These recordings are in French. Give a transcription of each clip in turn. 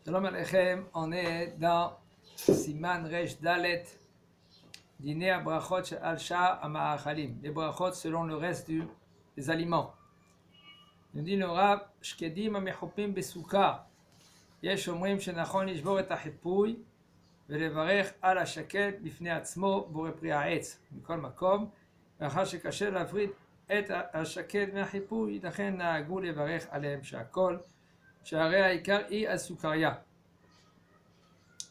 Shalom Aleichem, on est dans Siman Resh Dalet, Dîner à Brachot al Shah Ama'achalim, les brachot selon le reste des aliments. Il nous dit le Rav, Shkedim amechopim besouka, yesh omrim shenachon lishbor et hachipuy, ולברך על השקט בפני עצמו בורא פרי העץ מכל מקום, מאחר שקשה להפריד את השקט מהחיפוי, לכן נהגו לברך עליהם שהכל, שהרי העיקר היא הסוכריה.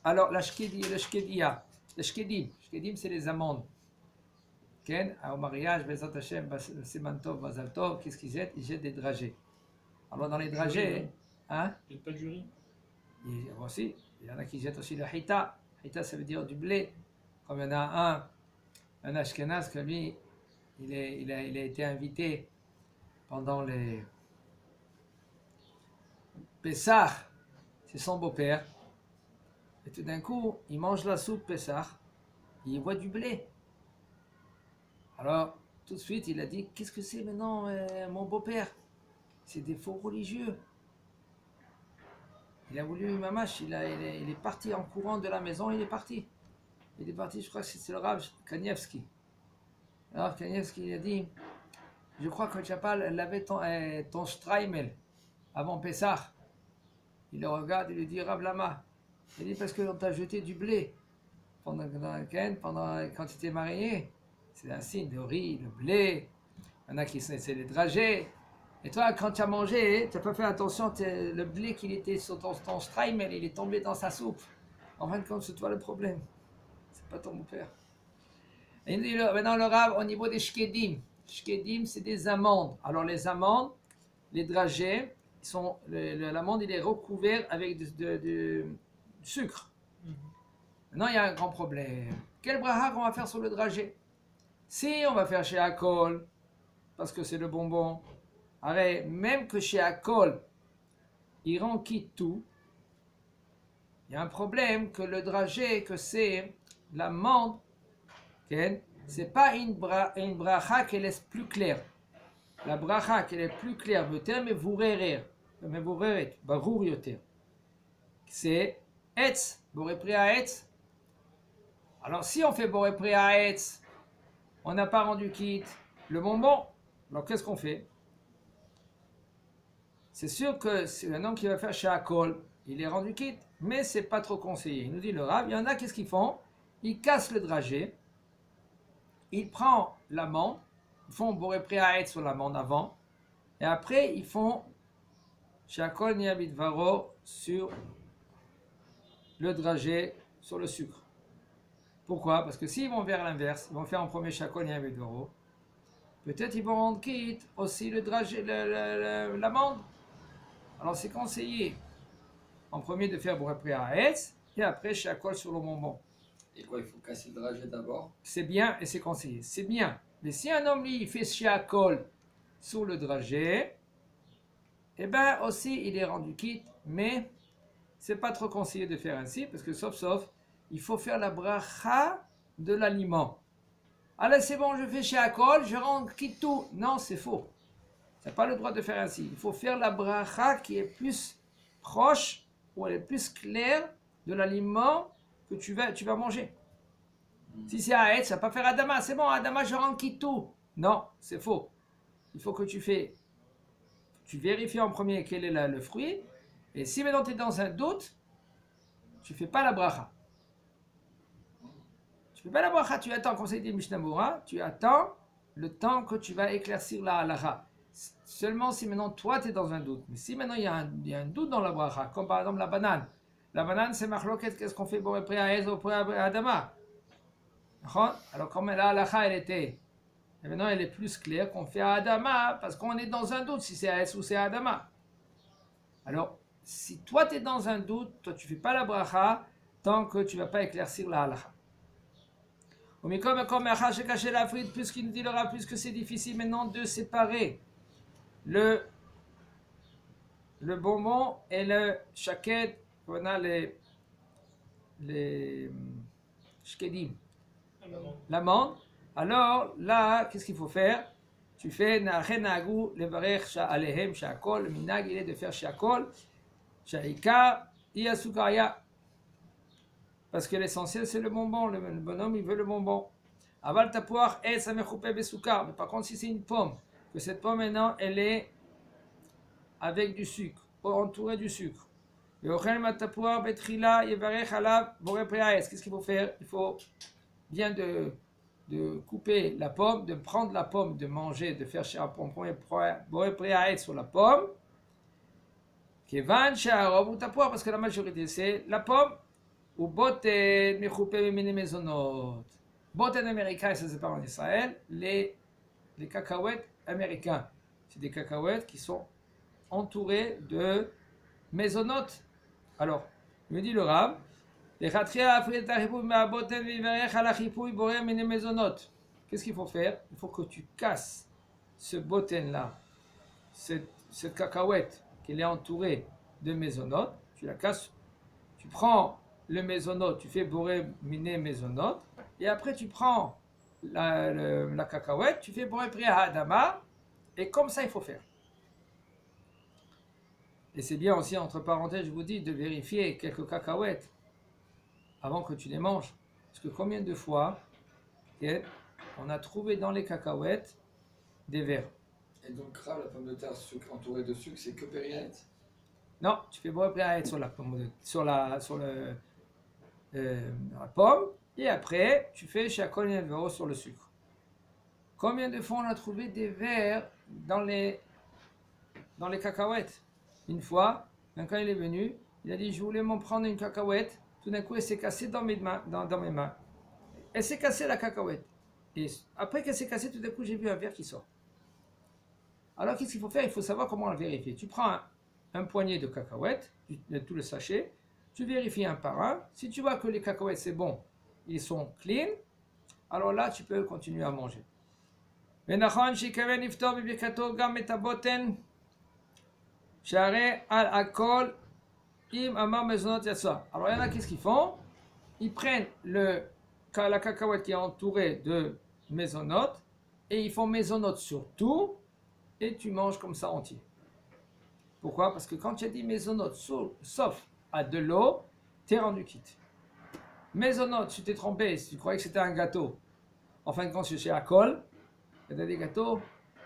Alors, le shkedia, le shkedim c'est les amandes. Au mariage, Bezat Hashem, Siman Tov, Mazal Tov, qu'est-ce qu'ils jettent? Ils jettent des dragées. Alors, dans les dragées, hein? Il n'y a pas de jury. Aussi, il y en a qui jettent aussi le hita. Hita, ça veut dire du blé. Comme il y en a un Ashkenaz, que lui, il a été invité pendant les Pessah, c'est son beau-père. Et tout d'un coup, il mange la soupe Pessah, il voit du blé. Alors, tout de suite, il a dit, qu'est-ce que c'est maintenant, mon beau-père? C'est des faux religieux. Il a voulu, mamache, il est parti en courant de la maison, il est parti. Il est parti, je crois que c'est le Rav Kanievski. Alors Kanievski, il a dit, je crois que Chapal avait ton Streimel avant Pessah. Il le regarde, il lui dit, Rav Lama. Il dit, parce qu'on t'a jeté du blé pendant quand tu t'es marié. C'est un signe de riz, le blé. Il y en a qui c'est les dragées. Et toi, quand tu as mangé, tu n'as pas fait attention, le blé qu'il était sur ton streimel, il est tombé dans sa soupe. En fin de compte, c'est toi le problème. C'est pas ton beau-père. Et il dit maintenant le Rav au niveau des shkedim. Shkedim, c'est des amandes. Alors les amandes, les dragées, l'amande, il est recouvert avec du sucre. Maintenant, il y a un grand problème. Quel bracha qu'on va faire sur le dragé? Si on va faire chez Akol, parce que c'est le bonbon, arrête, même que chez Akol, il rend quitte tout, il y a un problème que le dragé, que c'est l'amande, c'est pas une bracha qui est plus claire. La bracha qui est plus claire, c'est Etz, Boré Pri Etz. Alors si on fait Boré Pri Etz, on n'a pas rendu quitte le bonbon, alors qu'est-ce qu'on fait? C'est sûr que c'est un homme qui va faire chez Akol, il est rendu quitte, mais c'est pas trop conseillé. Il nous dit le Rav, il y en a, qu'est-ce qu'ils font? Ils cassent le dragé, ils prennent l'amande, ils font Boré Pri Etz sur l'amande avant, et après ils font chez Akol Niabitvaro sur le dragé, sur le sucre. Pourquoi? Parce que s'ils vont vers l'inverse, ils vont faire en premier Shakol Niabitvaro, peut-être ils vont rendre quitte aussi le dragé, l'amande. Alors c'est conseillé en premier de faire Boré Pri Etz et après Shakol sur le bonbon. Et quoi, il faut casser le dragé d'abord? C'est bien et c'est conseillé, c'est bien. Mais si un homme lui il fait Shakol sur le dragé, eh bien aussi il est rendu quitte, mais c'est pas trop conseillé de faire ainsi parce que sauf, il faut faire la bracha de l'aliment. Alors c'est bon, je fais Shakol, je rends quitte tout. Non, c'est faux. Tu n'as pas le droit de faire ainsi. Il faut faire la bracha qui est plus proche ou elle est plus claire de l'aliment que tu vas manger. Si c'est à Etz, ça ne va pas faire Adama. C'est bon, Adama, je rends quitte tout. Non, c'est faux. Il faut que tu vérifies en premier quel est le fruit. Et si maintenant tu es dans un doute, tu ne fais pas la bracha. Tu ne fais pas la bracha, tu attends, conseil des Mishnah Berurah, tu attends le temps que tu vas éclaircir la halacha. Seulement si maintenant toi tu es dans un doute. Mais si maintenant il y a un doute dans la bracha, comme par exemple la banane. La banane c'est machloket, qu'est-ce qu'on fait pour Boré Pri Etz ou Boré Pri Adama? Alors comme la halacha elle était, et maintenant elle est plus claire qu'on fait à Adama parce qu'on est dans un doute si c'est à Etz ou c'est à Adama. Alors si toi tu es dans un doute, toi tu ne fais pas la bracha tant que tu ne vas pas éclaircir la halacha. Puisqu'il nous dit le Rav, puisque c'est difficile maintenant de séparer le bonbon et le shaket, on a les shkedim, l'amande. Alors là, qu'est-ce qu'il faut faire? Tu fais na'achen na'agu levarech alehem sha'akol. Le minag il est de faire sha'akol, sha'ikar Iyasukaria. Parce que l'essentiel, c'est le bonbon. Le bonhomme, il veut le bonbon. Aval tapuar et samechoupe besukar. Mais par contre, si c'est une pomme, que cette pomme maintenant, elle est avec du sucre, entourée du sucre. Qu'est-ce qu'il faut faire? Il faut bien de couper la pomme, de prendre la pomme, de manger, de faire un premier sur la pomme. Parce que la majorité, c'est la pomme. Ou boten mechoupé mezonot. Boten américain, ça c'est pas en Israël. Les cacahuètes américains. C'est des cacahuètes qui sont entourées de mésonotes. Alors, me dit le Rav, qu'est-ce qu'il faut faire? Il faut que tu casses ce boten là, cette cacahuète qui est entourée de mésonotes. Tu la casses, tu prends le mésonote, tu fais boré miné mésonote, et après tu prends la cacahuète, tu fais boré priya adama, et comme ça il faut faire. Et c'est bien aussi, entre parenthèses, je vous dis, de vérifier quelques cacahuètes avant que tu les manges. Parce que combien de fois on a trouvé dans les cacahuètes des vers. Et donc, crabe, la pomme de terre entourée de sucre, c'est que périette? Non, tu fais boré priya sur la pomme, et après, tu fais shakol yadvero sur le sucre. Combien de fois on a trouvé des vers dans les cacahuètes? Une fois, quand il est venu, il a dit, je voulais m'en prendre une cacahuète. Tout d'un coup, elle s'est cassée dans mes mains. Elle s'est cassée, la cacahuète. Et après qu'elle s'est cassée, tout d'un coup, j'ai vu un verre qui sort. Alors, qu'est-ce qu'il faut faire? Il faut savoir comment la vérifier. Tu prends un poignet de cacahuètes, tout le sachet, tu vérifies un par un. Si tu vois que les cacahuètes, c'est bon, ils sont clean, alors là, tu peux continuer à manger. Alors, il y en a, qu'est-ce qu'ils font? Ils prennent la cacahuète qui est entourée de mésonotes et ils font mésonotes sur tout et tu manges comme ça entier. Pourquoi? Parce que quand tu as dit mésonotes sauf à de l'eau, tu es rendu quitte. Mésonotes, tu t'es trompé, si tu croyais que c'était un gâteau. En fin de compte, c'est chez Akol, il y a des gâteaux,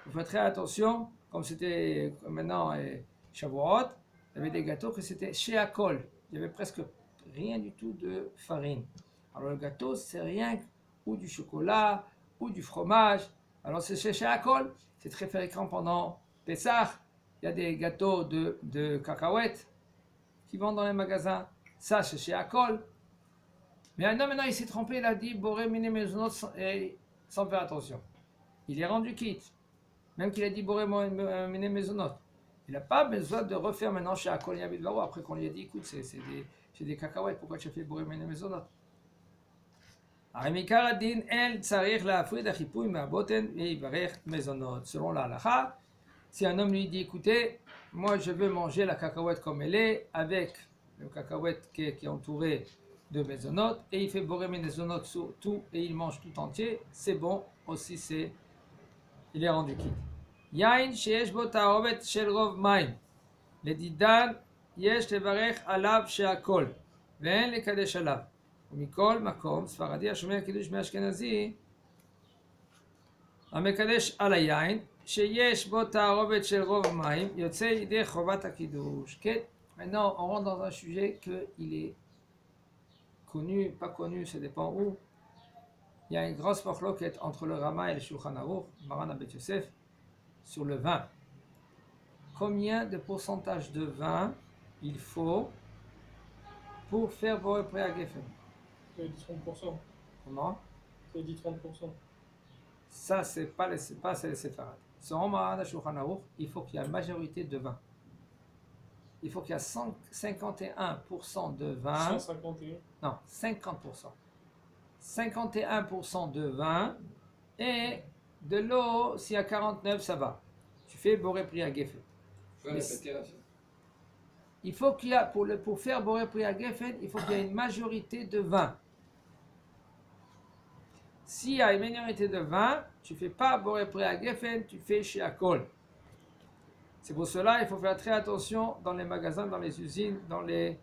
il faut faire très attention, comme c'était maintenant Shavuot, il y avait des gâteaux que c'était chez Akol. Il n'y avait presque rien du tout de farine. Alors le gâteau, c'est rien ou du chocolat ou du fromage. Alors c'est chez Akol, c'est très fréquent pendant Pessah. Il y a des gâteaux de cacahuètes qui vendent dans les magasins. Ça, c'est chez Akol. Mais maintenant, il s'est trompé, il a dit Boré Miné Mezonot sans faire attention. Il est rendu quitte. Même qu'il a dit Boré Miné Mezonot. Il n'a pas besoin de refaire maintenant chez Akol Yabidvaro après qu'on lui a dit écoute, c'est des cacahuètes, pourquoi tu as fait Boré Miné Mezonot? Selon la halakha, si un homme lui dit écoutez, moi je veux manger la cacahuète comme elle est, avec le cacahuète qui est entouré de mésonotes, et il fait boré mésonotes sur tout, et il mange tout entier, c'est bon, aussi il est rendu quitte. Yain sheyesh bo ta'ovet shel rov maim, ledidan yesh levarech alav she'akol, ve'en lekadesh alav. ומכל מקום, ספרדי השומע קידוש מאשכנזי, המקדש על היין, שיש בו תערובת של רוב מים, יוצא ידי חובת הקידוש. כן, maintenant on rentre dans un sujet qu'il est connu, pas connu, ça dépend où. Il y a une grosse machloket entre le Rama et le Shulchan Aruch, Maran Abed Yosef, sur le vin. Combien de pourcentage de vin il faut pour faire Boré Priya Geffen? Ça dit 30%. Comment? Ça dit 30%. Ça, c'est pas les séfarades. Selon Maran Shulchan Aruch, il faut qu'il y ait une majorité de vin. Il faut qu'il y ait 51% de vin. 151. Non, 50%. 51% de vin et de l'eau, s'il y a 49, ça va. Tu fais Boré Priya Geffen. Il faut qu'il y ait, pour faire Boré Priya Geffen, il faut qu'il y ait une majorité de vin. S'il y a une minorité de vin, tu ne fais pas Boré Priya Geffen, tu fais chez Akol. C'est pour cela qu'il faut faire très attention dans les magasins, dans les usines, dans les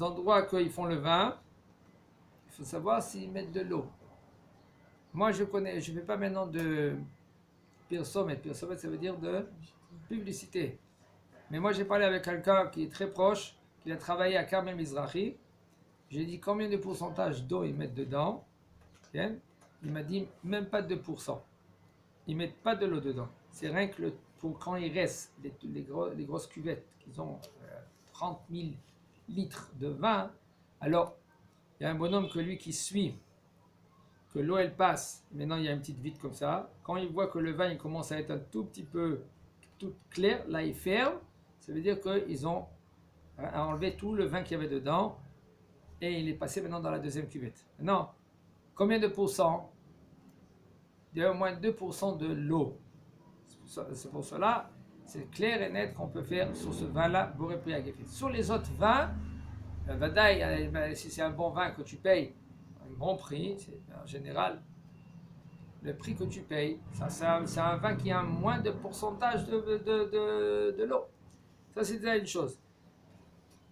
endroits qu'ils font le vin, il faut savoir s'ils mettent de l'eau. Moi, je ne fais pas maintenant de pirsomet. Pirsomet, ça veut dire de publicité. Mais moi, j'ai parlé avec quelqu'un qui est très proche, qui a travaillé à Carmel Mizrahi. J'ai dit combien de pourcentage d'eau ils mettent dedans. Okay. Il m'a dit même pas 2%. Ils ne mettent pas de l'eau dedans. C'est rien que pour quand il reste les grosses cuvettes qui ont 30 000 litres de vin, alors il y a un bonhomme que lui qui suit, que l'eau elle passe, maintenant il y a une petite vitre comme ça, quand il voit que le vin il commence à être un tout petit peu tout clair, là il ferme, ça veut dire qu'ils ont enlevé tout le vin qu'il y avait dedans et il est passé maintenant dans la deuxième cuvette. Maintenant, combien de pourcents? Il y a au moins 2% de l'eau. C'est pour cela, c'est clair et net qu'on peut faire sur ce vin-là, Boré Pri Hagefet. Sur les autres vins, Vadaï, si c'est un bon vin que tu payes un bon prix, c'est en général le prix que tu payes. C'est un vin qui a moins de pourcentage de l'eau. Ça, c'est déjà une chose.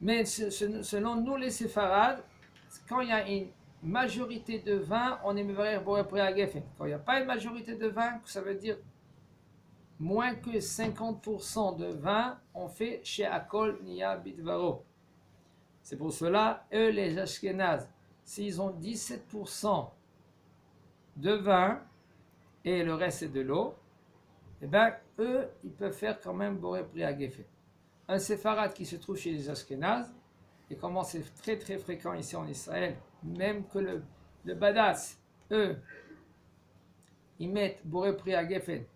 Mais selon nous, les séfarades, quand il y a une majorité de vin, on est mevarer Boré Pri Hagefet. Quand il n'y a pas une majorité de vin, ça veut dire moins que 50% de vin, on fait chez Akol Niya Bitvaro. C'est pour cela, eux, les Ashkénazes, s'ils ont 17% de vin et le reste c'est de l'eau, eh bien, eux, ils peuvent faire quand même Boré Pri Hagefet. Un séfarade qui se trouve chez les Ashkénazes, et comment c'est très très fréquent ici en Israël, même que le Badass, eux, ils mettent Boré Pri Hagefet.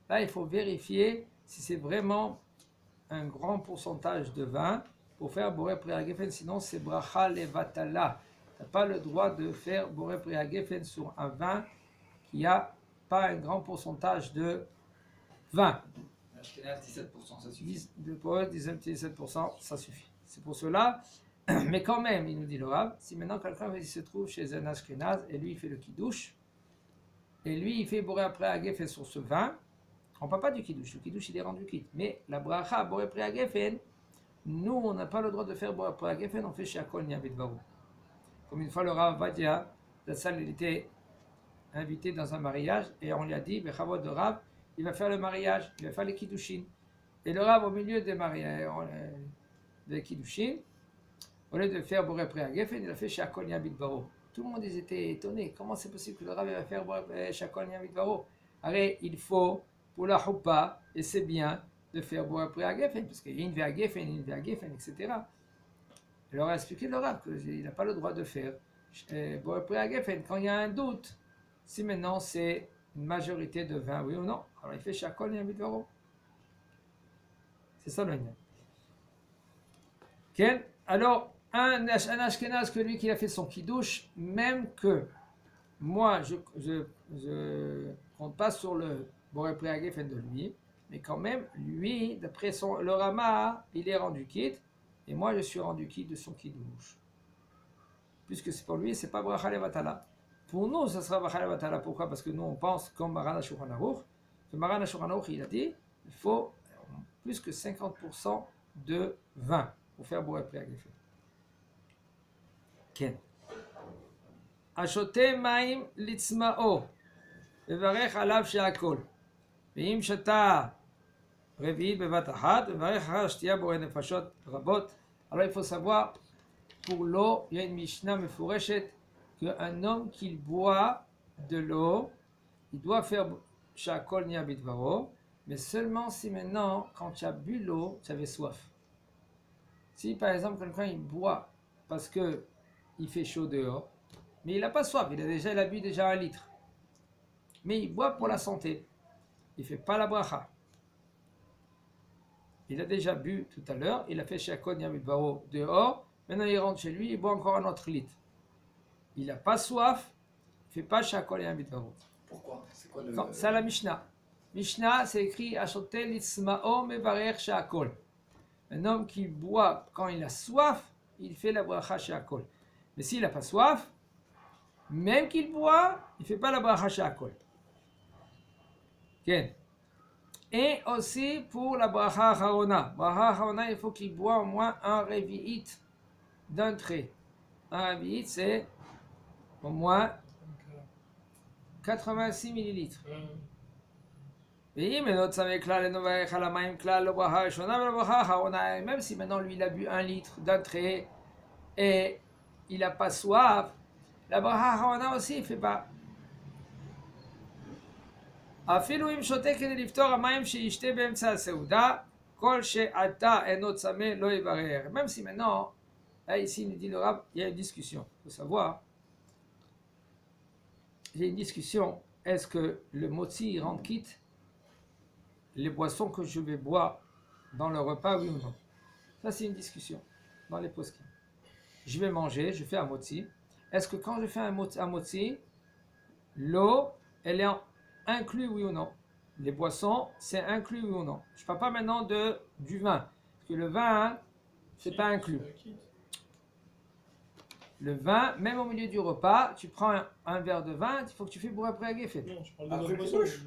Là, il faut vérifier si c'est vraiment un grand pourcentage de vin pour faire Boré Pri Hagefet, sinon c'est Bracha Levatala. Tu n'as pas le droit de faire Boré Pri Hagefet sur un vin qui n'a pas un grand pourcentage de vin. Ashkenaz, 17%, ça suffit. Pour eux, 17%, ça suffit. C'est pour cela, mais quand même, il nous dit le Rav, si maintenant quelqu'un se trouve chez un Ashkenaz et lui il fait le Kiddush, et lui il fait Boré Pri Hagefet sur ce vin, on ne parle pas du Kiddush, le Kiddush il est rendu quitte, mais la Bracha Boré Pri Hagefet, nous on n'a pas le droit de faire Boré Pri Hagefet, on fait chez Akol Niya Bitvaro. Comme une fois le Rav Vadia, la salle il était invité dans un mariage et on lui a dit, Bechavod de Rav, il va faire le mariage, il va faire les Kiddushin. Et le Rav au milieu des mariages, des Kiddushin, au lieu de faire Boré Pri Hagefet, il a fait chez Akol Niya Bitvaro. Tout le monde était étonné, comment c'est possible que le Rav va faire chez Akol Niya Bitvaro? Alors il faut pour la choupa, et c'est bien de faire Boré Pri Hagefet, parce qu'il y a une Ve'Hagefet, etc. Il leur a expliqué le Rav qu'il n'a pas le droit de faire Boré Pri Hagefet quand il y a un doute, si maintenant c'est une majorité de vin, oui ou non. Alors il fait chez Akol Niya Bitvaro. C'est ça le lien. Okay? Alors, un Ashkenaz que lui qui a fait son kiddush, même que moi je compte pas sur le Boré Pri Hagefet de lui, mais quand même, lui, d'après le Rama, il est rendu quitte, et moi je suis rendu quitte de son kiddush. Puisque c'est pour lui, c'est pas Bracha Levatala. Pour nous, ça sera Bracha Levatala. Pourquoi? Parce que nous, on pense, comme Maran Shulchan Aruch, que Maran Shulchan Aruch, il a dit, il faut plus que 50% de vin pour faire Boré Pri Hagefet. Ken. Ashote Maim Litzma'o. Vevarech Alav She'akol. ואם שתה רביעית בבת אחת, וברך אחר שתייה בורא נפשות רבות. Alors il faut savoir, pour l'eau, il y a une Mishnah מפורשת, qu'un homme qui boit de l'eau, il doit faire שהכל נהיה בדברו, mais seulement si maintenant, quand tu as bu l'eau, tu avais soif. Si par exemple quelqu'un il boit parce que il fait chaud dehors, mais il n'a pas soif, il a bu déjà 1 litre, mais il boit pour la santé. Il ne fait pas la bracha. Il a déjà bu tout à l'heure, il a fait chez Akol Niya Bitvaro dehors, maintenant il rentre chez lui, il boit encore un autre litre. Il n'a pas soif, il ne fait pas chez Akol Niya Bitvaro. Pourquoi? C'est quoi le... C'est la Mishnah. Mishnah, c'est écrit Ashotel Itzma'o Mevarer chez Akol. Un homme qui boit quand il a soif, il fait la bracha chez Akol. Mais s'il n'a pas soif, même qu'il boit, il ne fait pas la bracha chez Akol. Okay. Et aussi pour la bracha harona. Bracha harona, il faut qu'il boit au moins un revi'it d'un trait. Un rabbi, c'est au moins 86 millilitres. Oui, mais notre savait même si maintenant lui il a bu 1 litre d'un trait et il n'a pas soif, la bracha haona aussi il ne fait pas. אפילו אם שותה כדי לפתור המים שישתה באמצע הסעודה, כל שעתה אינו צמא לא יברר. Même si maintenant, là ici il nous dit le Rav, il y a une discussion. Il faut savoir, il y a une discussion, est-ce que le motzi rend quitte les boissons que je vais boire dans le repas, oui ou non? Ça c'est une discussion dans les poskim. Je vais manger, je fais un motzi. Est-ce que quand je fais un motzi, l'eau, elle est inclus, oui ou non? Les boissons, c'est inclus, oui ou non? Je ne parle pas maintenant du vin, parce que le vin, c'est pas inclus. Le vin, même au milieu du repas, tu prends un verre de vin, il faut que tu fais boire après à gueffet. Non, je parle Après de le boisson. kidouche.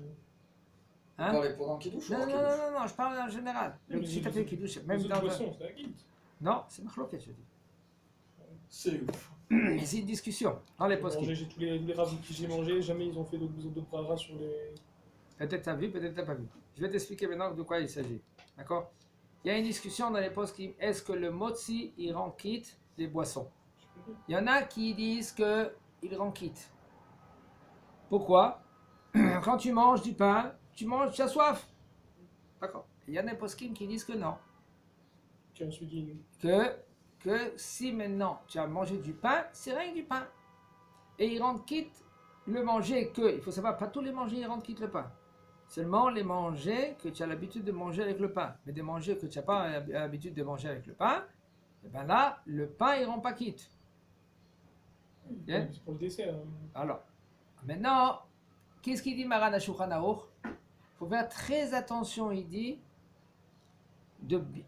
Hein? Dans les pour un kidouche ou Non, en non, kidouche? non, non, je parle en général. Mais Si tu as fait le kidouche, Les même autres dans le... boissons, c'est la guide. Non, c'est marloquet, je dis. C'est ouf. Mais c'est une discussion dans les poskim. J'ai tous les ravis que j'ai mangés, jamais ils ont fait d'autres bras sur les. Peut-être tu as vu, peut-être tu n'as pas vu. Je vais t'expliquer maintenant de quoi il s'agit. D'accord? Il y a une discussion dans les poskim. Est-ce que le motzi, il rend quitte les boissons? Il y en a qui disent qu'il rend quitte. Pourquoi? Quand tu manges du pain, tu as soif. D'accord. Il y en a des poskim qui disent que non. Qui ensuite dit. Que si maintenant tu as mangé du pain, c'est rien que du pain. Et il rend quitte le manger que, il faut savoir, pas tous les manger, ils rendent quitte le pain. Seulement les manger que tu as l'habitude de manger avec le pain. Mais des manger que tu n'as pas l'habitude de manger avec le pain, et bien là, le pain, il ne rend pas quitte. C'est pour le dessert. Alors, maintenant, qu'est-ce qu'il dit Maran HaShulchan Aruch? Il faut faire très attention, il dit,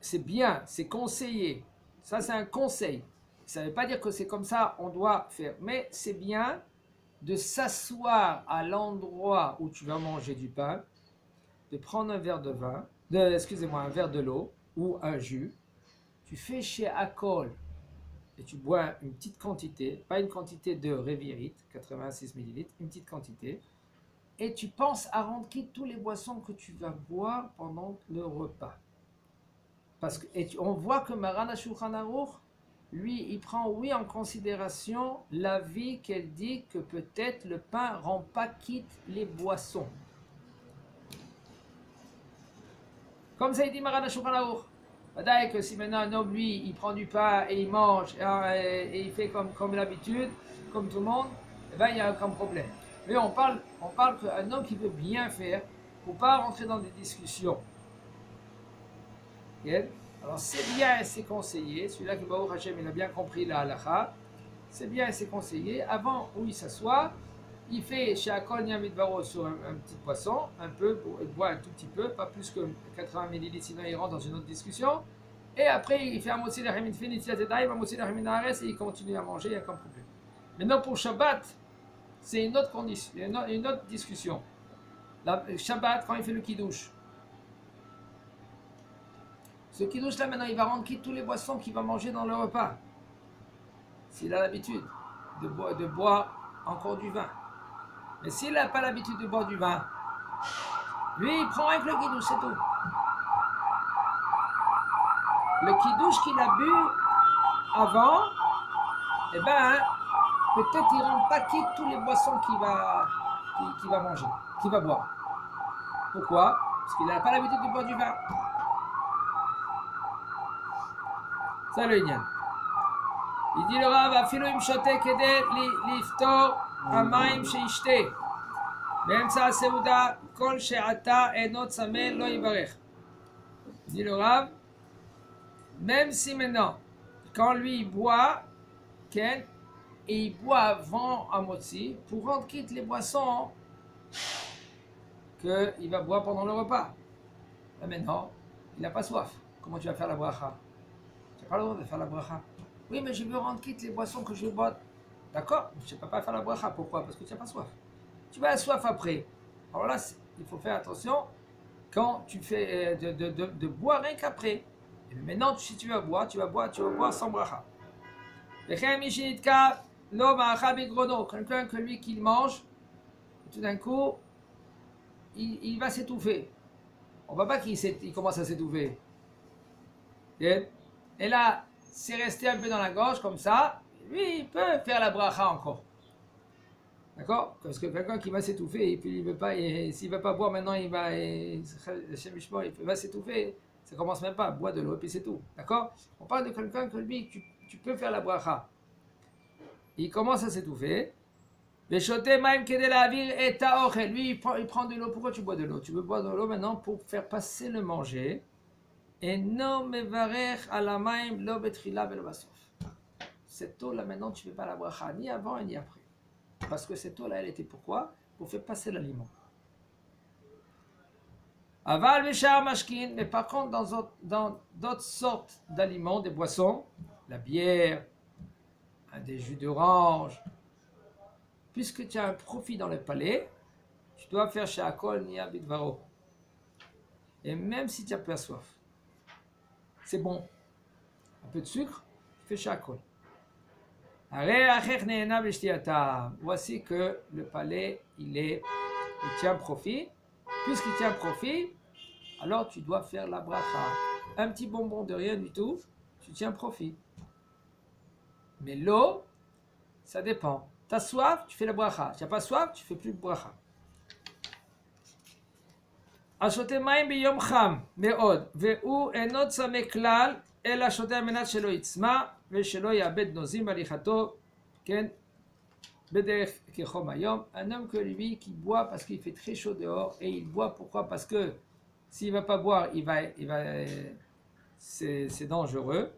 c'est bien, c'est conseillé. Ça, c'est un conseil. Ça ne veut pas dire que c'est comme ça, on doit faire. Mais c'est bien de s'asseoir à l'endroit où tu vas manger du pain, de prendre un verre de vin, un verre de l'eau ou un jus. Tu fais chez Akol et tu bois une petite quantité, pas une quantité de Revirit, 86 ml, une petite quantité, et tu penses à rendre quitte tous les boissons que tu vas boire pendant le repas. Parce que, on voit que Maran HaShulchan Aruch, lui, il prend, oui, en considération l'avis qu'elle dit que peut-être le pain ne rend pas quitte les boissons. Comme ça, il dit Maran HaShulchan Aruch. Peut-être que si maintenant un homme, lui, il prend du pain et il mange et il fait comme l'habitude, comme tout le monde, eh ben, il n'y a aucun problème. Mais on parle qu'un homme qui veut bien faire, il ne faut pas rentrer dans des discussions. Okay? Alors c'est bien et c'est conseillé, celui-là qui Baruch Hashem, il a bien compris la halakha, c'est bien et c'est conseillé, avant où il s'assoit, il fait chez Akol Yamid Baro sur un petit poisson, un peu, il boit un tout petit peu, pas plus que 80 ml, sinon il rentre dans une autre discussion, et après il fait un motzi l'achim infini tziatedaim, un motzi l'achim naares, et il continue à manger, il n'y a aucun problème. Maintenant pour Shabbat, c'est une autre condition, une autre discussion. Shabbat, quand il fait le kiddush, ce kiddush là maintenant il va rendre quitte tous les boissons qu'il va manger dans le repas. S'il a l'habitude de boire encore du vin. Mais s'il n'a pas l'habitude de boire du vin, lui il prend avec le kiddush, c'est tout. Le kiddush qu'il a bu avant, eh ben, peut-être il ne rend pas quitte tous les boissons qu'il va manger, qu'il va boire. Pourquoi? Parce qu'il n'a pas l'habitude de boire du vin. Ça le Inyan. Il dit le Rav, afilo im shote kede liftor hamayim sheishte. באמצע הסעודה, כל שעתה אינו צמא לא יברך. Il dit le Rav, même si maintenant, quand lui il boit, et il boit avant un motzi, pour rendre quitte les boissons qu'il va boire pendant le repas. Là maintenant, il n'a pas soif. Comment tu vas faire la bracha? Tu n'as pas le droit de faire la bracha. Oui, mais je veux rendre quitte les boissons que je bois. D'accord, je ne peux pas faire la bracha. Pourquoi? Parce que tu n'as pas soif. Tu vas à soif après. Alors là, il faut faire attention quand tu fais de boire rien qu'après. Et maintenant, si tu vas boire, tu vas boire sans bracha. Quelqu'un que lui qui mange, tout d'un coup, il va s'étouffer. On ne voit pas qu'il commence à s'étouffer. Et là, c'est resté un peu dans la gorge comme ça. Lui, il peut faire la bracha encore. D'accord? Parce que quelqu'un qui va s'étouffer et puis il veut pas, s'il ne veut pas boire maintenant, il va s'étouffer. Ça commence même pas, bois de l'eau et puis c'est tout. D'accord? On parle de quelqu'un que lui, tu peux faire la bracha. Il commence à s'étouffer. Lui, il prend de l'eau. Pourquoi tu bois de l'eau? Tu veux boire de l'eau maintenant pour faire passer le manger. Et non mevarech alamaim lo betrila velo basof. Cette eau là maintenant tu ne fais pas la bracha ni avant et ni après. Parce que cette eau là elle était pourquoi? Pour faire passer l'aliment. Aval veshar mashkin, mais par contre dans d'autres sortes d'aliments, des boissons, la bière, des jus d'orange, puisque tu as un profit dans le palais, tu dois faire chez Akol Nia Bidvaro. Et même si tu as pas soif, c'est bon. Un peu de sucre, tu fais chez Akol. Voici que le palais, il tient profit. Puisqu'il tient profit, alors tu dois faire la bracha. Un petit bonbon de rien du tout, tu tiens profit. Mais l'eau, ça dépend. Tu as soif, tu fais la bracha. Tu n'as pas soif, tu fais plus de bracha. השותה מים ביום חם מאוד, והוא אינו צמא כלל, אלא שותה על מנת שלא יצמא ושלא יאבד נוזים בהליכתו, כן, בדרך כחום היום. Un homme que lui qui boit parce qu'il fait très chaud dehors, et il boit pourquoi? Parce que s'il ne va pas boire, c'est dangereux.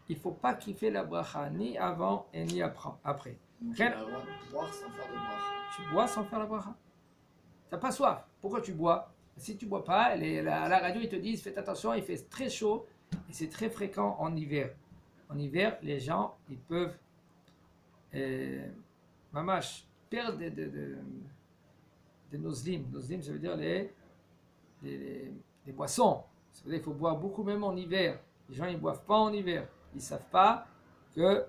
Il ne faut pas qu'il fait la bracha ni avant et ni après. Donc il a le droit de boire sans faire de bracha. Tu bois sans faire la bracha. Tu n'as pas soif. Pourquoi tu bois? Si tu ne bois pas, à la radio, ils te disent, faites attention, il fait très chaud et c'est très fréquent en hiver. En hiver, les gens, ils peuvent mamash, perdre des nozlim. Nozlim, ça veut dire les boissons. Ça veut dire qu'il faut boire beaucoup même en hiver. Les gens, ils ne boivent pas en hiver. Ils ne savent pas que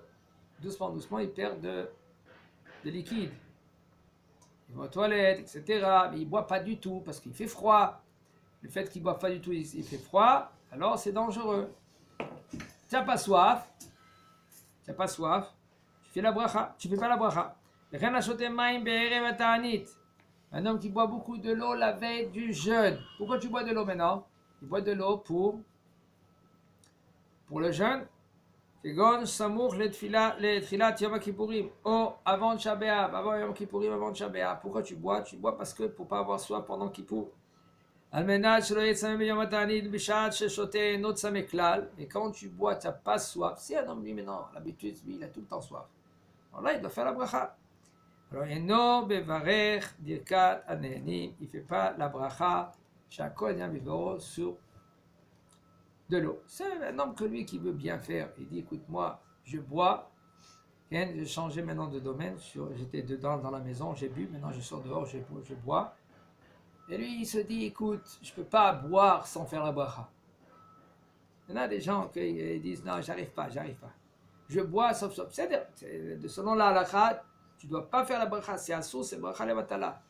doucement, doucement, ils perdent de liquide. Ils vont aux toilettes, etc. Mais ils ne boivent pas du tout parce qu'il fait froid. Le fait qu'ils ne boivent pas du tout, il fait froid, alors c'est dangereux. Tu n'as pas soif, tu fais la bracha, tu ne fais pas la bracha. Un homme qui boit beaucoup de l'eau la veille du jeûne. Pourquoi tu bois de l'eau maintenant? Il boit de l'eau pour le jeûne. כגון סמוך לתחילת יום הכיפורים, או avant Shabbat, avant Yom Kippourim, avant Shabbat. Pourquoi tu bois? Tu bois parce que pour ne pas avoir soif pendant Kippour. על מנת שלא יצמא ביום התענית בשעת ששותה אינו צמא כלל. Et quand tu bois, tu n'as pas soif. Si un homme dit, mais non, l'habitude, lui, il a tout le temps soif. Alors là, il doit faire la bracha. Alors, אינו בברך ברכת הנהנים. Il ne fait pas la bracha, שהכל עניין בדברו sur de l'eau. C'est un homme que lui qui veut bien faire. Il dit, écoute, moi, je bois. J'ai changé maintenant de domaine. J'étais dedans dans la maison, j'ai bu. Maintenant, je sors dehors, je bois. Et lui, il se dit, écoute, je ne peux pas boire sans faire la bracha. Il y en a des gens qui disent, non, j'arrive pas. Je bois sauf. C'est-à-dire, selon la halakha, tu ne dois pas faire la bracha. C'est assour, c'est bracha levatala.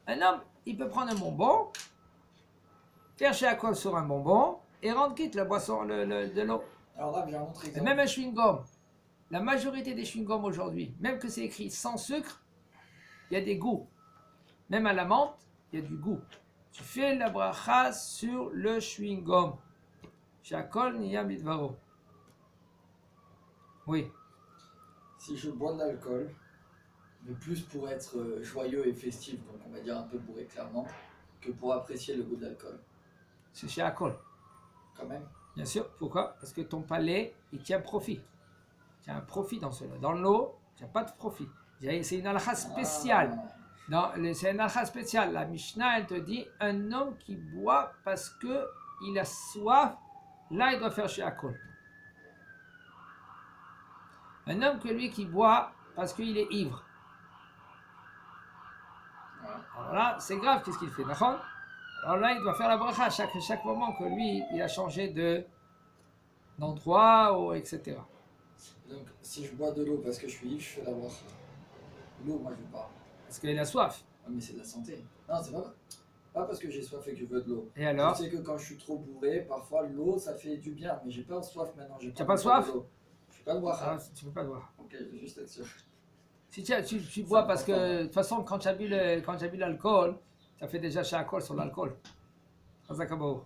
Un homme, il peut prendre un bonbon, faire chez Akol sur un bonbon, et rendre quitte la boisson, de l'eau. Alors là, j'ai un autre Et exemple. même un chewing-gum. La majorité des chewing-gums aujourd'hui, même que c'est écrit sans sucre, il y a des goûts. Même à la menthe, il y a du goût. Tu fais la bracha sur le chewing-gum. Shakol niya midvaro. Oui. Si je bois de l'alcool, mais plus pour être joyeux et festif, donc on va dire un peu bourré clairement, que pour apprécier le goût de l'alcool. C'est chez Akol. Quand même. Bien sûr. Pourquoi? Parce que ton palais, il tient profit. Tu as un profit dans cela. Dans l'eau, tu n'as pas de profit. C'est une halakha spéciale. C'est une halakha spéciale. La Mishnah, elle te dit, un homme qui boit parce qu'il a soif, là, il doit faire chez Akol. Un homme que lui qui boit parce qu'il est ivre. Alors là, c'est grave, qu'est-ce qu'il fait? D'accord? Alors là, il doit faire la bracha chaque moment que lui, il a changé d'endroit, etc. Donc, si je bois de l'eau parce que je suis ivre, je fais la bracha. L'eau, moi, je veux pas. Parce qu'il a soif. Ah, mais c'est de la santé. Non, c'est pas parce que j'ai soif et que je veux de l'eau. Et alors? Je sais que quand je suis trop bourré, parfois l'eau, ça fait du bien. Mais j'ai pas soif maintenant. T'as pas soif? Je fais pas de bracha. Ah, tu peux pas boire. Ok, je veux juste être sûr. Si tu bois parce que, de toute façon, quand tu as bu l'alcool, ça fait déjà chez alcool sur l'alcool. Hazakabo.